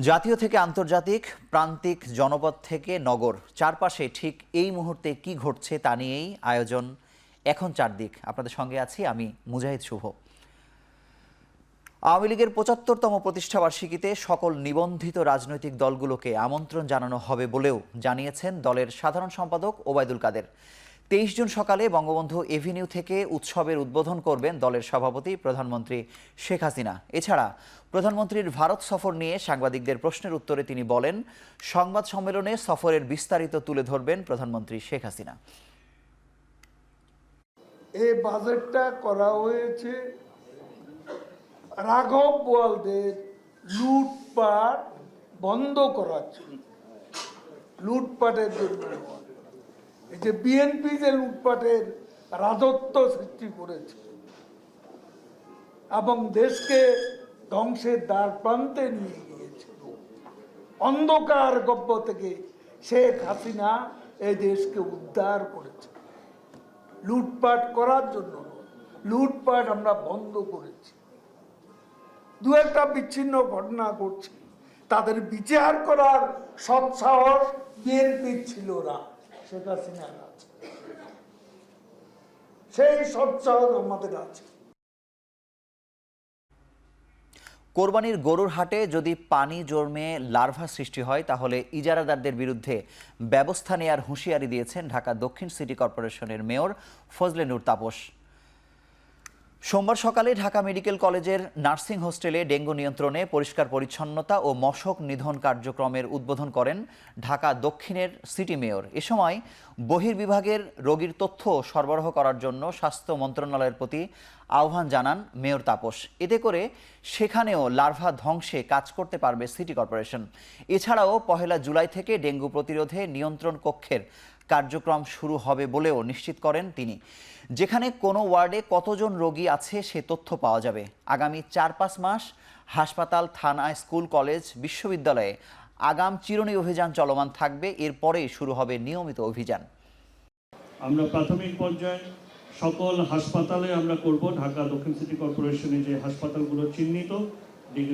জাতীয় থেকে আন্তর্জাতিক, প্রান্তিক, জনপদ থেকে নগর, চারপাশে ঠিক এই মুহূর্তে কি ঘটছে তা নিয়েই আয়োজন এখন চারদিক। আপনাদের সঙ্গে আছি আমি মুজাহিদ শুভ। আওয়ামী লীগের ৭৫তম প্রতিষ্ঠাবার্ষিকীতে সকল নিবন্ধিত রাজনৈতিক দলগুলোকে আমন্ত্রণ জানানো হবে বলেও জানিয়েছেন দলের সাধারণ সম্পাদক ওবায়দুল কাদের। ২৩ জুন সকালে বঙ্গবন্ধু এভিনিউ থেকে উৎসবের উদ্বোধন করবেন দলের সভাপতি প্রধানমন্ত্রী শেখ হাসিনা। এছাড়া প্রধানমন্ত্রীর ভারত সফর নিয়ে সাংবাদিকদের প্রশ্নের উত্তরে তিনি বলেন, সংবাদ সম্মেলনে সফরের বিস্তারিত তুলে ধরবেন প্রধানমন্ত্রী শেখ হাসিনা। এই বাজেটটা করা হয়েছে রাঘব বোয়ালদের লুটপাট বন্ধ করার জন্য, লুটপাটের জন্য। এই যে বিএনপি যে লুটপাটের রাজত্ব সৃষ্টি করেছে এবং দেশকে ধ্বংসের দ্বার প্রান্তে নিয়ে গিয়েছে, অন্ধকার গব্য থেকে শেখ হাসিনা এই দেশকে উদ্ধার করেছে। লুটপাট করার জন্য লুটপাট আমরা বন্ধ করেছি। দু একটা বিচ্ছিন্ন ঘটনা ঘটছে, তাদের বিচার করার সৎসাহস বিএনপির ছিল না, শেখ হাসিনার আছে। সেই সৎসাহস আমাদের আছে। কোরবানির গরুর হাটে যদি পানি জমে লার্ভা সৃষ্টি হয় তাহলে ইজারাদারদের বিরুদ্ধে ব্যবস্থা নেয়ার হুঁশিয়ারি দিয়েছেন ঢাকা দক্ষিণ সিটি কর্পোরেশনের মেয়র ফজলে নূর তাপস। সোমবার সকালে ঢাকা মেডিকেল কলেজের নার্সিং হোস্টেলে ডেঙ্গু নিয়ন্ত্রণে পরিষ্কার পরিচ্ছন্নতা ও মশক নিধন কার্যক্রমের উদ্বোধন করেন ঢাকা দক্ষিণের সিটি মেয়র। এ সময় বহির্বিভাগের রোগীর তথ্য সরবরাহ করার জন্য স্বাস্থ্য মন্ত্রণালয়ের প্রতি আহ্বান জানান মেয়র তাপস। এতে করে সেখানেও লার্ভা ধ্বংসে কাজ করতে পারবে সিটি কর্পোরেশন। এছাড়াও ১ জুলাই থেকে ডেঙ্গু প্রতিরোধে নিয়ন্ত্রণ কক্ষের কার্যক্রম শুরু হবে বলেও নিশ্চিত করেন তিনি। যেখানে কোনো ওয়ার্ডে কতজন রোগী আছে সে তথ্য পাওয়া যাবে। আগামী ৪-৫ মাস হাসপাতাল, থানা, স্কুল, কলেজ, বিশ্ববিদ্যালয়ে আগাম চিরুনি অভিযান চলমান থাকবে। এরপরেই শুরু হবে নিয়মিত অভিযান। আমরা প্রাথমিক পর্যায়ে সকল হাসপাতালে আমরা করব, ঢাকা দক্ষিণ সিটি কর্পোরেশনে যে হাসপাতালগুলো চিহ্নিত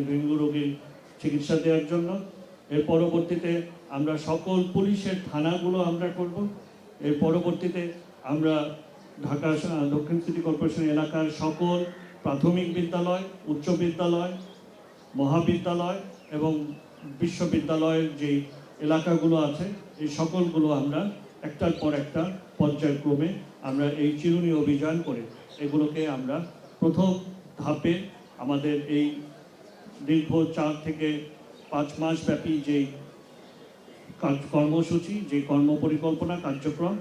ডেঙ্গু রোগীর চিকিৎসা দেওয়ার জন্য। এর পরবর্তীতে আমরা সকল পুলিশের থানাগুলো আমরা করব। এর পরবর্তীতে আমরা ঢাকা দক্ষিণ সিটি কর্পোরেশন এলাকার সকল প্রাথমিক বিদ্যালয়, উচ্চ বিদ্যালয়, মহাবিদ্যালয় এবং বিশ্ববিদ্যালয়ের যে এলাকাগুলো আছে এই সকলগুলো আমরা একটার পর একটা পর্যায়ক্রমে আমরা এই চিরুনি অভিযান করে এগুলোকে আমরা প্রথম ধাপে আমাদের এই দীর্ঘ ৪ থেকে ৫ মাস ব্যাপী যে কর্মসূচি, যে কর্মপরিকল্পনা কার্যক্রম,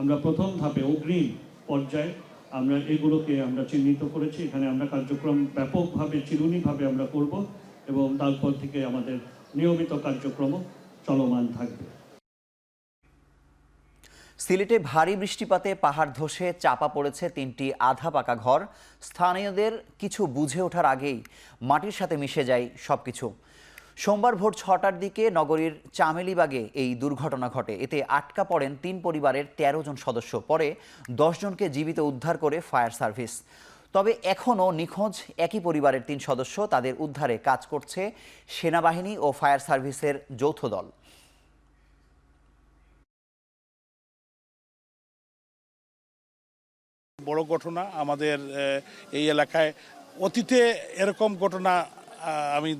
আমরা প্রথম ধাপে অগ্রিম পর্যায়ে আমরা এগুলোকে আমরা চিহ্নিত করেছি। এখানে আমরা কার্যক্রম ব্যাপকভাবে চিরুনিভাবে আমরা করব এবং তারপর থেকে আমাদের নিয়মিত কার্যক্রম চলমান থাকবে। সিলেটে ভারী বৃষ্টিপাতে পাহাড় ধসে চাপা পড়েছে ৩টি আধা পাকা ঘর। স্থানীয়দের কিছু বুঝে ওঠার আগেই মাটির সাথে মিশে যায় সবকিছু। সোমবার ভোর ৬টার দিকে নগরীর চামেলিবাগে এই দুর্ঘটনা ঘটে। এতে আটকা পড়েন ৩ পরিবারের ১৩ জন সদস্য। পরে ১০ জনকে জীবিত উদ্ধার করে ফায়ার সার্ভিস। তবে এখনও নিখোঁজ একই পরিবারের ৩ সদস্য। তাদের উদ্ধারে কাজ করছে সেনাবাহিনী ও ফায়ার সার্ভিসের যৌথ দল। বড় ঘটনা আমাদের এই এলাকায় অতীতে এরকম ঘটনা আমি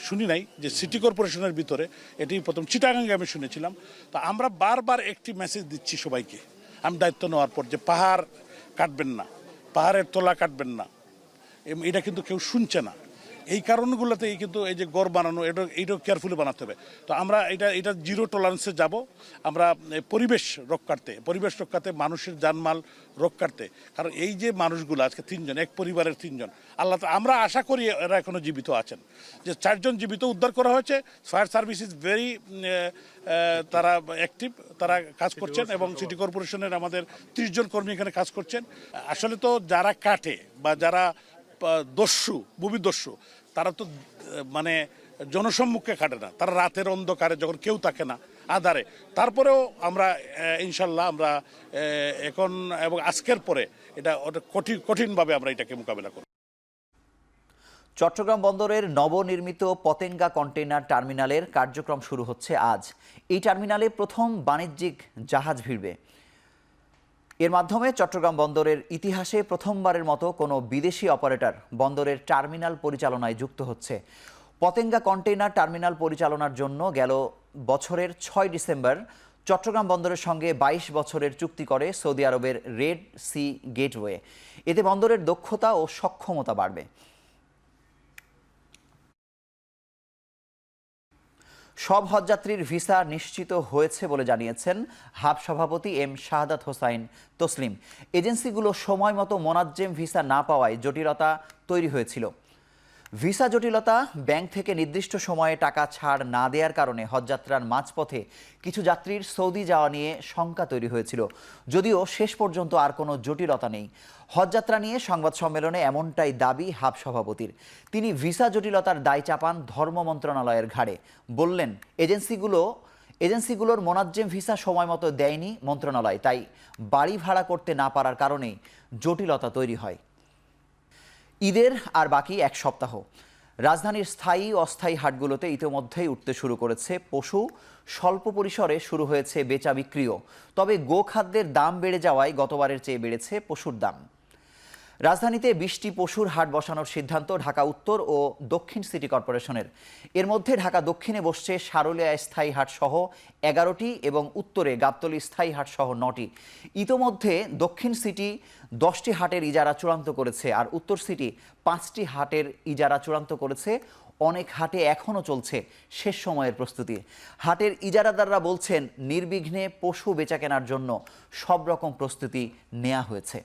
শুনি নাই, যে সিটি কর্পোরেশনের ভিতরে এটি প্রথম। চিটাগাঙ্গে আমি শুনেছিলাম। তো আমরা বারবার একটি মেসেজ দিচ্ছি সবাইকে, আমি দায়িত্ব নেওয়ার পর, যে পাহাড় কাটবেন না, পাহাড়ের তলা কাটবেন না। এটা কিন্তু কেউ শুনছে না। এই কারণগুলোতেই কিন্তু এই যে গড় বানানো, এইটাও কেয়ারফুলি বানাতে হবে। তো আমরা এটা জিরো টলারেন্সে যাব। আমরা পরিবেশ রক্ষার্থে মানুষের জানমাল রক্ষার্থে। কারণ এই যে মানুষগুলো আজকে ৩ জন, এক পরিবারের ৩ জন, আল্লাহ, আমরা আশা করি এরা এখনো জীবিত আছেন। যে ৪ জন জীবিত উদ্ধার করা হয়েছে। ফায়ার সার্ভিস ইজ ভেরি, তারা অ্যাক্টিভ, তারা কাজ করছেন এবং সিটি কর্পোরেশনের আমাদের ৩০ জন কর্মী এখানে কাজ করছেন। আসলে তো যারা কাটে বা যারা ভূমিদস্যু, তারা তো মানে জনসম্মুখে কাটে না, তারা রাতের অন্ধকারে যখন কেউ থাকে না, আধারে। তারপরেও আমরা ইনশাল্লাহ আমরা এখন এবং আজকের পরে এটা কঠিনভাবে আমরা এটাকে মোকাবেলা করব। চট্টগ্রাম বন্দরের নবনির্মিত পতেঙ্গা কন্টেইনার টার্মিনালের কার্যক্রম শুরু হচ্ছে আজ। এই টার্মিনালে প্রথম বাণিজ্যিক জাহাজ ভিড়বে। এর মাধ্যমে চট্টগ্রাম বন্দরের ইতিহাসে প্রথমবারের মতো কোনো বিদেশি অপারেটর বন্দরের টার্মিনাল পরিচালনায় যুক্ত হচ্ছে। পতেঙ্গা কন্টেইনার টার্মিনাল পরিচালনার জন্য গেল বছরের ৬ ডিসেম্বর চট্টগ্রাম বন্দরের সঙ্গে ২২ বছরের চুক্তি করে সৌদি আরবের রেড সি গেটওয়ে। এতে বন্দরের দক্ষতা ও সক্ষমতা বাড়বে। সব হজযাত্রীর ভিসা নিশ্চিত হয়েছে বলে জানিয়েছেন হাব সভাপতি এম শাহাদাত হোসাইন তসলিম। এজেন্সিগুলো সময় মতো মোনাজ্জেম ভিসা না পাওয়ায় জটিলতা তৈরি হয়েছিল। ভিসা জটিলতা, ব্যাংক থেকে নির্দিষ্ট সময়ে টাকা ছাড় না দেওয়ার কারণে হজযাত্রার মাঝপথে কিছু যাত্রীর সৌদি যাওয়া নিয়ে শঙ্কা তৈরি হয়েছিল। যদিও শেষ পর্যন্ত আর কোনো জটিলতা নেই। হজযাত্রা নিয়ে সংবাদ সম্মেলনে এমনটাই দাবি হাব সভাপতির। তিনি ভিসা জটিলতার দায় চাপান ধর্ম মন্ত্রণালয়ের ঘাড়ে। বললেন, এজেন্সিগুলোর মোনাজ্জেম ভিসা সময় মতো দেয়নি মন্ত্রণালয়, তাই বাড়ি ভাড়া করতে না পারার কারণেই জটিলতা তৈরি হয়। ঈদের আর বাকি এক সপ্তাহ। রাজধানীর স্থায়ী অস্থায়ী হাটগুলোতে ইতিমধ্যেই উঠতে শুরু করেছে পশু। স্বল্প পরিসরে শুরু হয়েছে বেচা বিক্রিও। তবে গোখাদ্যের দাম বেড়ে যাওয়ায় গতবারের চেয়ে বেড়েছে পশুর দাম। রাজধানীতে ২০টি পশুর হাট বসানোর সিদ্ধান্ত ঢাকা উত্তর ও দক্ষিণ সিটি কর্পোরেশনের। এর মধ্যে ঢাকা দক্ষিণে বসছে সারুলিয়া স্থায়ী হাট সহ ১১টি এবং উত্তরে গাবতলী স্থায়ী হাট সহ ৯টি। ইতোমধ্যে দক্ষিণ সিটি ১০টি হাটের ইজারা চূড়ান্ত করেছে, আর উত্তর সিটি ৫টি হাটের ইজারা চূড়ান্ত করেছে। অনেক হাটে এখনও চলছে শেষ সময়ের প্রস্তুতি। হাটের ইজারাদাররা বলছেন, নির্বিঘ্নে পশু বেচাকেনার জন্য সব রকম প্রস্তুতি নেওয়া হয়েছে।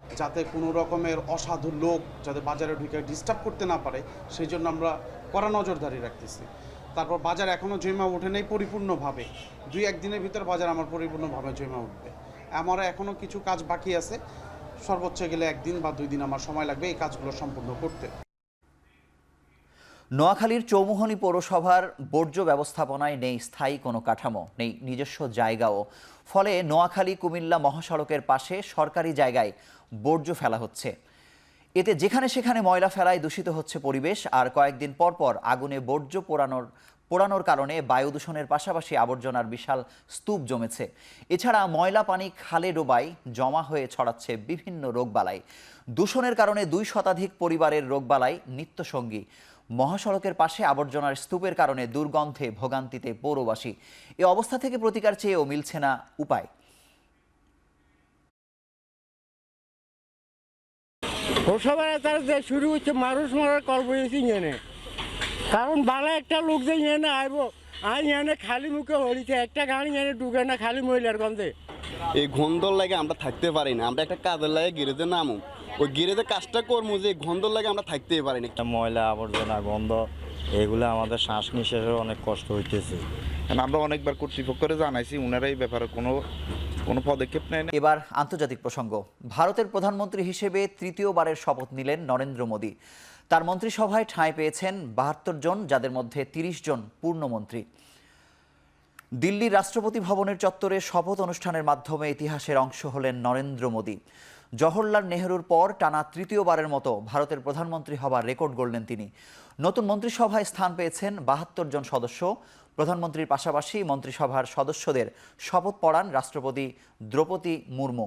যাতে কোনো রকমের অসাধু লোক যাতে বাজারে ঢুকে ডিস্টার্ব করতে না পারে, সেই জন্য আমরা কড়া নজরদারি রাখতেছি। তারপর বাজার এখনও জমা ওঠে নেই পরিপূর্ণভাবে। ২-১ দিনের ভিতর বাজার আমার পরিপূর্ণভাবে জমা উঠবে। আমার এখনও কিছু কাজ বাকি আছে, সর্বোচ্চ গেলে ১ দিন বা ২ দিন আমার সময় লাগবে এই কাজগুলো সম্পূর্ণ করতে। নোয়াখালীর চৌমুহনী পৌরসভার বর্জ্য ব্যবস্থাপনায় নেই স্থায়ী কোনো কাঠামো, নেই নিজস্ব জায়গাও। ফলে নোয়াখালী কুমিল্লা মহাসড়কের পাশে সরকারি জায়গায় বর্জ্য ফেলা হচ্ছে। এতে যেখানে সেখানে ময়লা ফেলায় দূষিত হচ্ছে পরিবেশ। আর কয়েকদিন পর পর আগুনে বর্জ্য পোড়ানোর কারণে বায়ু দূষণের পাশাপাশি আবর্জনার বিশাল স্তূপ জমেছে। এছাড়া ময়লা পানি খালে ডোবায় জমা হয়ে ছড়াচ্ছে বিভিন্ন রোগবালাই। দূষণের কারণে ২ শতাধিক পরিবারের রোগবালাই নিত্যসঙ্গী। মহাসড়কের পাশে আবর্জনার স্তূপের কারণে দুর্গন্ধে ভোগান্তিতে পৌরবাসী। এ অবস্থা থেকে প্রতিকার চেয়েও মিলছে না উপায়। পৌরসভার তার যে শুরু হচ্ছে মানুষ মারার কর্মসূচি এনে, কারণ ভালো একটা লোক যে এনে আইব, এনে খালি মুখে হরিতে একটা গাড়ি এনে ঢুকে না খালি মহিলার গন্ধে। এই গন্ধর লাগে আমরা থাকতে পারি না। আমরা একটা কাজের লাগে গিরেতে নামু, ওই গিরেতে কাজটা করবো, যে গন্ধর লাগে আমরা থাকতেই পারি না। একটা ময়লা আবর্জনা গন্ধ, এগুলো আমাদের শ্বাস নিঃশ্বাসের অনেক কষ্ট হইতেছে। আমরা অনেকবার কর্তৃপক্ষরে জানাইছি, ওনারা এই ব্যাপারে কোনো পদক্ষেপ নেয় না। এবার আন্তর্জাতিক প্রসঙ্গ। ভারতের প্রধানমন্ত্রী হিসেবে তৃতীয়বারের শপথ নিলেন নরেন্দ্র মোদী। তার মন্ত্রিসভায় ঠাঁই পেয়েছেন ৭২ জন, যাদের মধ্যে ৩০ জন পূর্ণমন্ত্রী। দিল্লির রাষ্ট্রপতি ভবনের চত্বরে শপথ অনুষ্ঠানের মাধ্যমে ইতিহাসের অংশ হলেন নরেন্দ্র মোদী। জওহরলাল নেহরুর পর টানা তৃতীয়বারের মতো ভারতের প্রধানমন্ত্রী হবার রেকর্ড গড়লেন তিনি। নতুন মন্ত্রিসভায় স্থান পেয়েছেন ৭২ জন সদস্য। প্রধানমন্ত্রীর পাশাপাশি মন্ত্রিসভার সদস্যদের শপথ পড়ান রাষ্ট্রপতি দ্রৌপদী মুর্মু।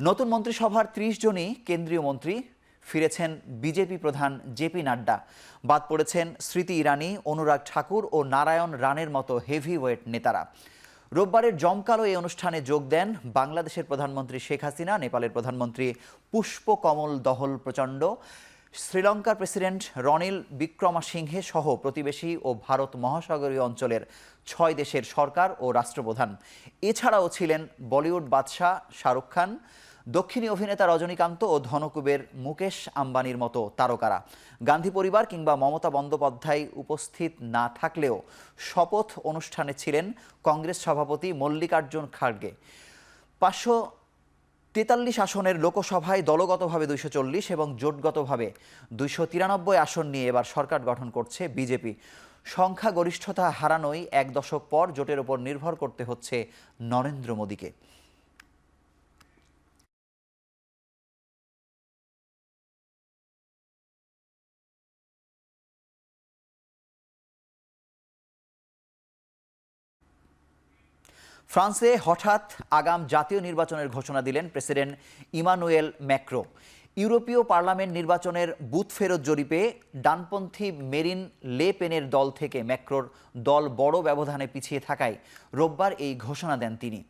নতুন মন্ত্রিসভার ৩০ জনই কেন্দ্রীয় মন্ত্রী। ফিরেছেন বিজেপি প্রধান জেপি নাড্ডা। বাদ পড়েছেন স্মৃতি ইরানি, অনুরাগ ঠাকুর ও নারায়ণ রানের মতো হেভিওয়েট নেতারা। রোববারের জমকালো এই অনুষ্ঠানে যোগ দেন বাংলাদেশের প্রধানমন্ত্রী শেখ হাসিনা, নেপালের প্রধানমন্ত্রী পুষ্পকমল দহল প্রচণ্ড, শ্রীলঙ্কার প্রেসিডেন্ট রনিল বিক্রমাসিংহে সহ প্রতিবেশী ও ভারত মহাসাগরীয় অঞ্চলের ৬ দেশের সরকার ও রাষ্ট্রপ্রধান। এছাড়াও ছিলেন বলিউড বাদশাহ শাহরুখ খান, দক্ষিণী অভিনেতা রজনীকান্ত ও ধনকুবের মুকেশ আম্বানির মতো তারকারা। গান্ধী পরিবার কিংবা মমতা বন্দ্যোপাধ্যায় উপস্থিত না থাকলেও শপথ অনুষ্ঠানে ছিলেন কংগ্রেস সভাপতি মল্লিকার্জুন খাড়গে। ৫৪৩ আসনের লোকসভায় দলগতভাবে ২৪০ এবং জোটগতভাবে ২৯৩ আসন নিয়ে এবার সরকার গঠন করছে বিজেপি। সংখ্যাগরিষ্ঠতা হারানোই ১ দশক পর জোটের ওপর নির্ভর করতে হচ্ছে নরেন্দ্র মোদীকে। ফ্রান্সে হঠাৎ আগাম জাতীয় নির্বাচনের ঘোষণা দিলেন প্রেসিডেন্ট ইমানুয়েল ম্যাক্রো। ইউরোপীয় পার্লামেন্ট নির্বাচনের বুথ ফেরত জরিপে ডানপন্থী মেরিন লে পেনের দল থেকে ম্যাক্রোর দল বড় ব্যবধানে পিছিয়ে থাকায় রোববার এই ঘোষণা দেন তিনি।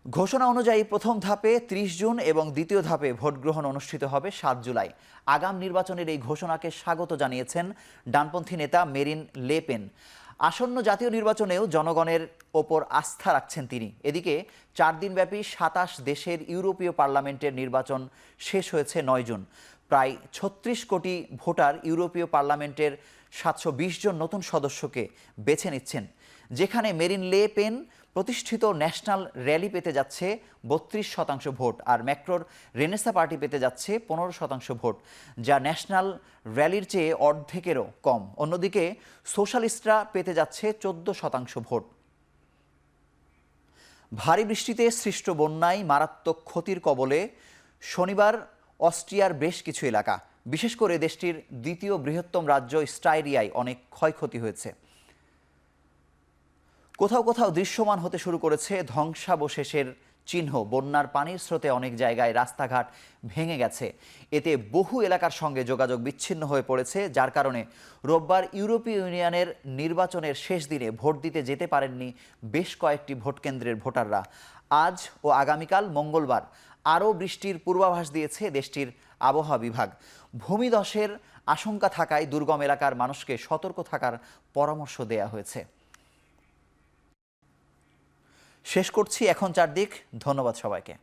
ঘোষণা অনুযায়ী প্রথম ধাপে 30 জুন এবং দ্বিতীয় ধাপে ভোট গ্রহণ অনুষ্ঠিত হবে 7 জুলাই। আগাম নির্বাচনের এই ঘোষণাকে স্বাগত জানিয়েছেন ডানপন্থী নেতা মেরিন লে পেন। আসন্ন জাতীয় নির্বাচনেও জনগণের ওপর আস্থা রাখছেন তিনি। এদিকে 4 দিনব্যাপী 27 দেশের ইউরোপীয় পার্লামেন্টের নির্বাচন শেষ হয়েছে 9 জুন। প্রায় 36 কোটি ভোটার ইউরোপীয় পার্লামেন্টের 720 জন নতুন সদস্যকে বেছে নিচ্ছেন, যেখানে মেরিন লে পেন প্রতিষ্ঠিত ন্যাশনাল র্যালি পেতে যাচ্ছে 32% ভোট আর ম্যাক্রোর রেনেসা পার্টি পেতে যাচ্ছে 15% ভোট, যা ন্যাশনাল র্যালির চেয়ে অর্ধেকেরও কম। অন্যদিকে সোশ্যালিস্টরা পেতে যাচ্ছে 14% ভোট। ভারী বৃষ্টিতে সৃষ্ট বন্যায় মারাত্মক ক্ষতির কবলে শনিবার অস্ট্রিয়ার বেশ কিছু এলাকা, বিশেষ করে দেশটির দ্বিতীয় বৃহত্তম রাজ্য স্টাইরিয়ায় অনেক ক্ষয়ক্ষতি হয়েছে। কোথাও কোথাও দৃশ্যমান হতে শুরু করেছে ধ্বংসাবশেষের চিহ্ন। বন্যার পানির স্রোতে অনেক জায়গায় রাস্তাঘাট ভেঙে গেছে। এতে বহু এলাকার সঙ্গে যোগাযোগ বিচ্ছিন্ন হয়ে পড়েছে, যার কারণে রোববার ইউরোপীয় ইউনিয়নের নির্বাচনের শেষ দিনে ভোট দিতে যেতে পারেননি বেশ কয়েকটি ভোটকেন্দ্রের ভোটাররা। আজ ও আগামীকাল মঙ্গলবার আরও বৃষ্টির পূর্বাভাস দিয়েছে দেশটির আবহাওয়া বিভাগ। ভূমিধসের আশঙ্কা থাকায় দুর্গম এলাকার মানুষকে সতর্ক থাকার পরামর্শ দেয়া হয়েছে। শেষ করছি এখন চারদিক। ধন্যবাদ সবাইকে।